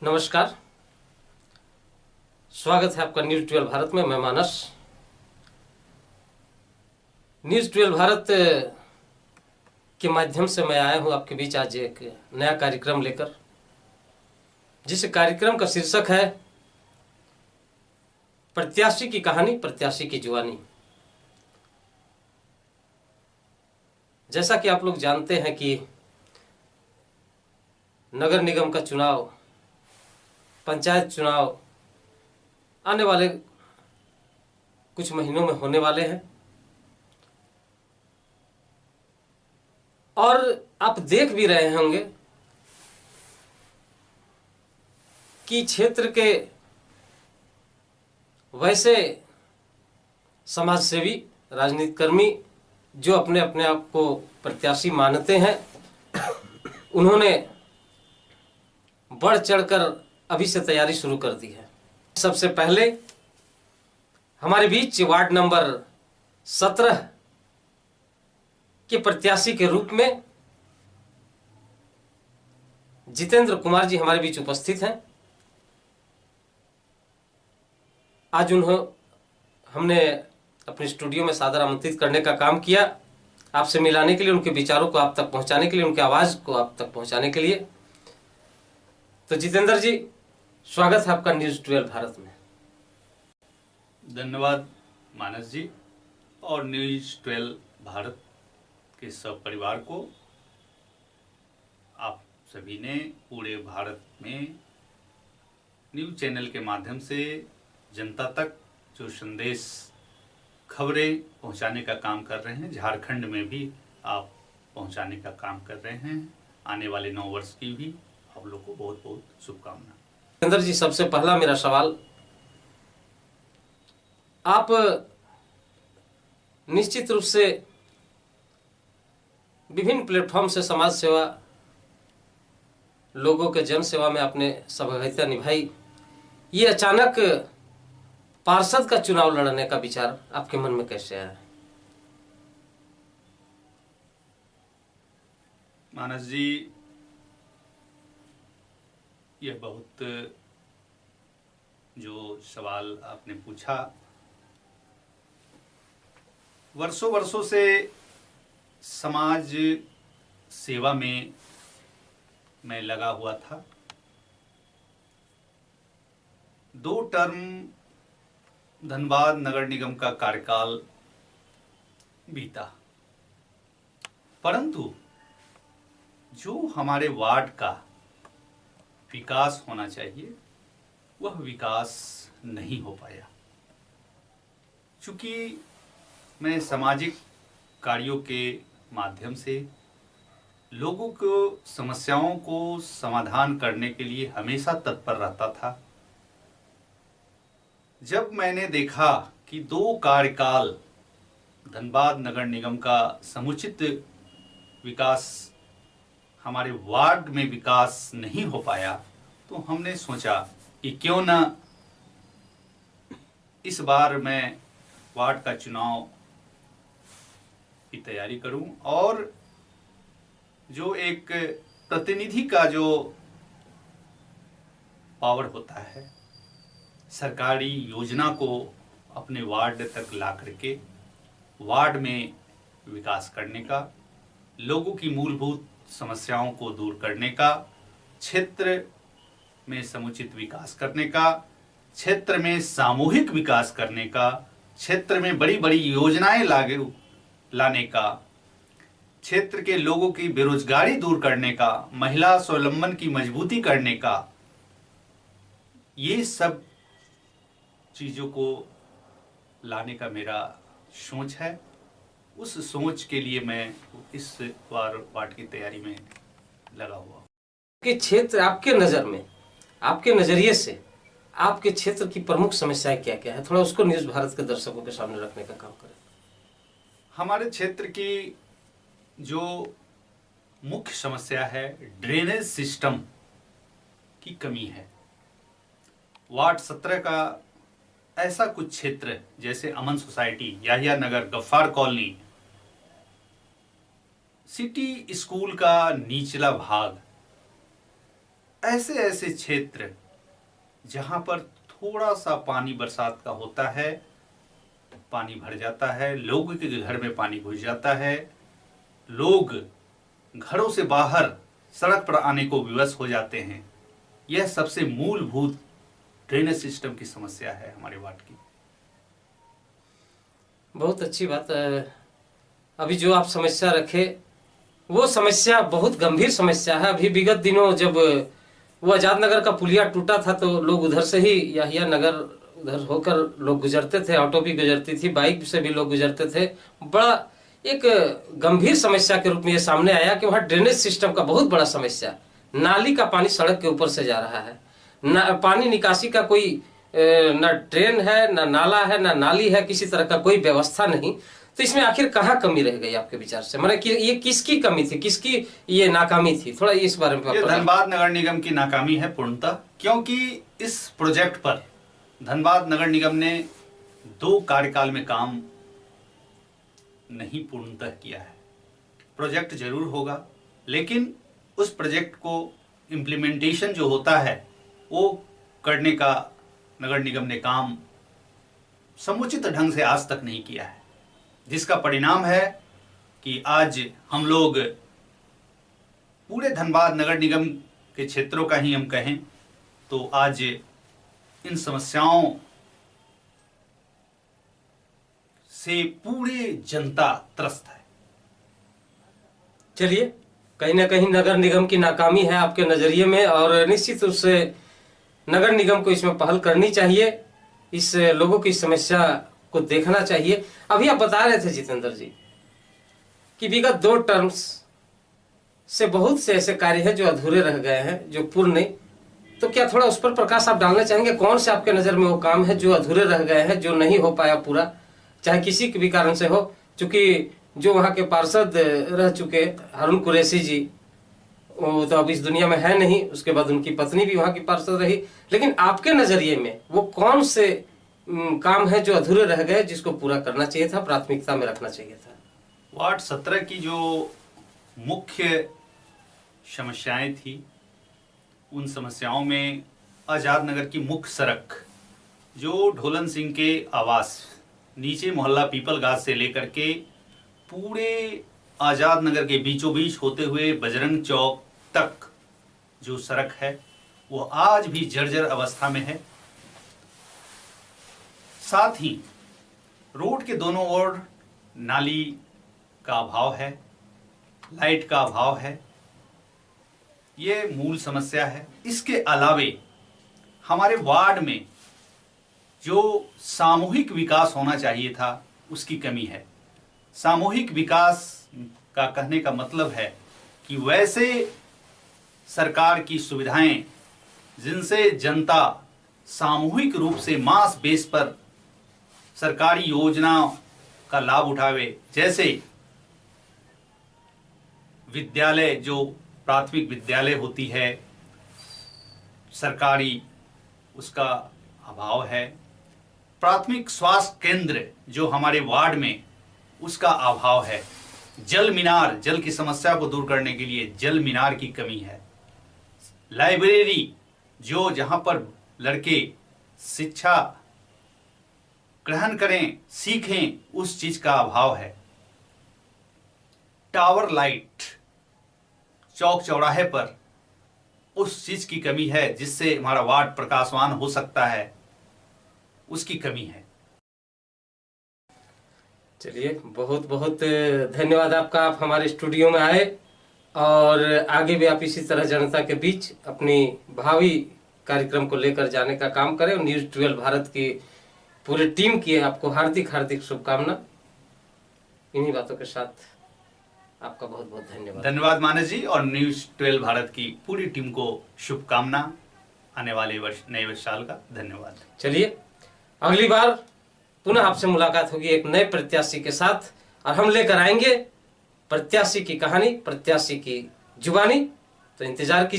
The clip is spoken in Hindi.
नमस्कार। स्वागत है आपका न्यूज़ 12 भारत में। मैं मानस। न्यूज़ 12 भारत के माध्यम से मैं आया हूं आपके बीच आज एक नया कार्यक्रम लेकर, जिस कार्यक्रम का शीर्षक है प्रत्याशी की कहानी, प्रत्याशी की जुबानी। जैसा कि आप लोग जानते हैं कि नगर निगम का चुनाव, पंचायत चुनाव आने वाले कुछ महीनों में होने वाले हैं और आप देख भी रहे होंगे कि क्षेत्र के वैसे समाजसेवी, राजनीतिक कर्मी जो अपने अपने आप को प्रत्याशी मानते हैं, उन्होंने बढ़ चढ़कर अभी से तैयारी शुरू कर दी है। सबसे पहले हमारे बीच वार्ड नंबर 17 के प्रत्याशी के रूप में जितेंद्र कुमार जी हमारे बीच उपस्थित हैं। आज हमने अपने स्टूडियो में सादर आमंत्रित करने का काम किया, आपसे मिलाने के लिए, उनके विचारों को आप तक पहुंचाने के लिए, उनकी आवाज़ को आप तक पहुंचाने के लिए। तो जितेंद्र जी, स्वागत है आपका न्यूज़ 12 भारत में। धन्यवाद मानस जी और न्यूज़ 12 भारत के सब परिवार को। आप सभी ने पूरे भारत में न्यूज़ चैनल के माध्यम से जनता तक जो संदेश, खबरें पहुंचाने का काम कर रहे हैं, झारखंड में भी आप पहुंचाने का काम कर रहे हैं। आने वाले 9 वर्ष की भी आप लोग को बहुत बहुत शुभकामनाएं। जितेंद्र जी, सबसे पहला मेरा सवाल, आप निश्चित रूप से विभिन्न प्लेटफॉर्म से समाज सेवा, लोगों के जन सेवा में आपने सहभागिता निभाई। ये अचानक पार्षद का चुनाव लड़ने का विचार आपके मन में कैसे आया? मानस जी, यह बहुत जो सवाल आपने पूछा, वर्षों वर्षों से समाज सेवा में मैं लगा हुआ था। 2 टर्म धनबाद नगर निगम का कार्यकाल बीता, परंतु जो हमारे वार्ड का विकास होना चाहिए वह विकास नहीं हो पाया। चूंकि मैं सामाजिक कार्यों के माध्यम से लोगों को समस्याओं को समाधान करने के लिए हमेशा तत्पर रहता था। जब मैंने देखा कि 2 कार्यकाल धनबाद नगर निगम का समुचित विकास, हमारे वार्ड में विकास नहीं हो पाया, तो हमने सोचा कि क्यों ना इस बार मैं वार्ड का चुनाव की तैयारी करूं और जो एक प्रतिनिधि का जो पावर होता है, सरकारी योजना को अपने वार्ड तक ला करके वार्ड में विकास करने का, लोगों की मूलभूत समस्याओं को दूर करने का, क्षेत्र में समुचित विकास करने का, क्षेत्र में सामूहिक विकास करने का, क्षेत्र में बड़ी बड़ी योजनाएं लागू लाने का, क्षेत्र के लोगों की बेरोजगारी दूर करने का, महिला स्वावलंबन की मजबूती करने का, ये सब चीजों को लाने का मेरा सोच है। उस सोच के लिए मैं इस बार वार्ड की तैयारी में लगा हुआ हूँ। कि क्षेत्र, आपके नज़र में, आपके नज़रिए से आपके क्षेत्र की प्रमुख समस्याएं क्या क्या है, थोड़ा उसको न्यूज़ भारत के दर्शकों के सामने रखने का काम करें। हमारे क्षेत्र की जो मुख्य समस्या है, ड्रेनेज सिस्टम की कमी है। वार्ड 17 का ऐसा कुछ क्षेत्र जैसे अमन सोसाइटी, याहिया नगर, गफ्फार कॉलोनी, सिटी स्कूल का निचला भाग, ऐसे ऐसे क्षेत्र जहां पर थोड़ा सा पानी बरसात का होता है, पानी भर जाता है, लोगों के घर में पानी घुस जाता है, लोग घरों से बाहर सड़क पर आने को विवश हो जाते हैं। यह सबसे मूलभूत ड्रेनेज सिस्टम की समस्या है हमारे वार्ड की। बहुत अच्छी बात। अभी जो आप समस्या रखे वो समस्या बहुत गंभीर समस्या है। अभी विगत दिनों जब वो आजाद नगर का पुलिया टूटा था तो लोग उधर से ही याहिया नगर उधर होकर लोग गुजरते थे, ऑटो भी गुजरती थी, बाइक से भी लोग गुजरते थे। बड़ा एक गंभीर समस्या के रूप में ये सामने आया कि वहाँ ड्रेनेज सिस्टम का बहुत बड़ा समस्या, नाली का पानी सड़क के ऊपर से जा रहा है, ना पानी निकासी का कोई ना ट्रेन है, ना नाला है, ना नाली है, किसी तरह का कोई व्यवस्था नहीं। तो इसमें आखिर कहाँ कमी रह गई आपके विचार से? मतलब कि ये किसकी कमी थी, किसकी ये नाकामी थी? थोड़ा इस बारे में ये धनबाद नगर निगम की नाकामी है पूर्णतः, क्योंकि इस प्रोजेक्ट पर धनबाद नगर निगम ने 2 कार्यकाल में काम नहीं पूर्णतः किया है। प्रोजेक्ट जरूर होगा, लेकिन उस प्रोजेक्ट को इम्प्लीमेंटेशन जो होता है वो करने का नगर निगम ने काम समुचित ढंग से आज तक नहीं किया है, जिसका परिणाम है कि आज हम लोग पूरे धनबाद नगर निगम के क्षेत्रों का ही हम कहें तो आज इन समस्याओं से पूरे जनता त्रस्त है। चलिए, कहीं ना कहीं नगर निगम की नाकामी है आपके नजरिए में, और निश्चित रूप से नगर निगम को इसमें पहल करनी चाहिए, इस लोगों की समस्या को देखना चाहिए। अभी आप बता रहे थे जितेंद्र जी कि विगत 2 टर्म्स से बहुत से ऐसे कार्य हैं जो अधूरे रह गए हैं, जो पूर्ण नहीं। तो क्या थोड़ा उस पर प्रकाश आप डालना चाहेंगे? कौन से आपके नजर में वो काम है जो अधूरे रह गए हैं, जो नहीं हो पाया पूरा, चाहे किसी के भी कारण से हो? चूंकि जो वहाँ के पार्षद रह चुके हारून कुरैशी जी, वो तो अब इस दुनिया में है नहीं, उसके बाद उनकी पत्नी भी वहाँ की पार्षद रही, लेकिन आपके नजरिए में वो कौन से काम है जो अधूरे रह गए, जिसको पूरा करना चाहिए था, प्राथमिकता में रखना चाहिए था? वार्ड 17 की जो मुख्य समस्याएं थी, उन समस्याओं में आजाद नगर की मुख्य सड़क जो ढोलन सिंह के आवास नीचे मोहल्ला पीपल गाछ से लेकर के पूरे आजाद नगर के बीचों बीच होते हुए बजरंग चौक तक जो सड़क है वो आज भी जर्जर अवस्था में है। साथ ही रोड के दोनों ओर नाली का अभाव है, लाइट का अभाव है, ये मूल समस्या है। इसके अलावे हमारे वार्ड में जो सामूहिक विकास होना चाहिए था उसकी कमी है। सामूहिक विकास का कहने का मतलब है कि वैसे सरकार की सुविधाएं जिनसे जनता सामूहिक रूप से मास बेस पर सरकारी योजनाओं का लाभ उठावे, जैसे विद्यालय, जो प्राथमिक विद्यालय होती है सरकारी, उसका अभाव है। प्राथमिक स्वास्थ्य केंद्र जो हमारे वार्ड में, उसका अभाव है। जल मीनार, जल की समस्या को दूर करने के लिए जल मीनार की कमी है। लाइब्रेरी जो जहां पर लड़के शिक्षा ग्रहण करें, सीखें, उस चीज का अभाव है। टावर लाइट चौक चौराहे पर, उस चीज की कमी है जिससे हमारा वार्ड प्रकाशवान हो सकता है, उसकी कमी है। चलिए, बहुत बहुत धन्यवाद आपका, आप हमारे स्टूडियो में आए, और आगे भी आप इसी तरह जनता के बीच अपनी भावी कार्यक्रम को लेकर जाने का काम करें। और न्यूज़ 12 भारत की पूरी टीम की आपको हार्दिक हार्दिक शुभकामना। इन्हीं बातों के साथ आपका बहुत बहुत धन्यवाद। धन्यवाद मानस जी, और न्यूज़ 12 भारत की पूरी टीम को शुभकामना आने वाले वर्ष, नए वर्ष साल का। धन्यवाद। चलिए, अगली बार पुनः आपसे मुलाकात होगी एक नए प्रत्याशी के साथ, और हम लेकर आएंगे प्रत्याशी की कहानी, प्रत्याशी की जुबानी। तो इंतजार कीजिए।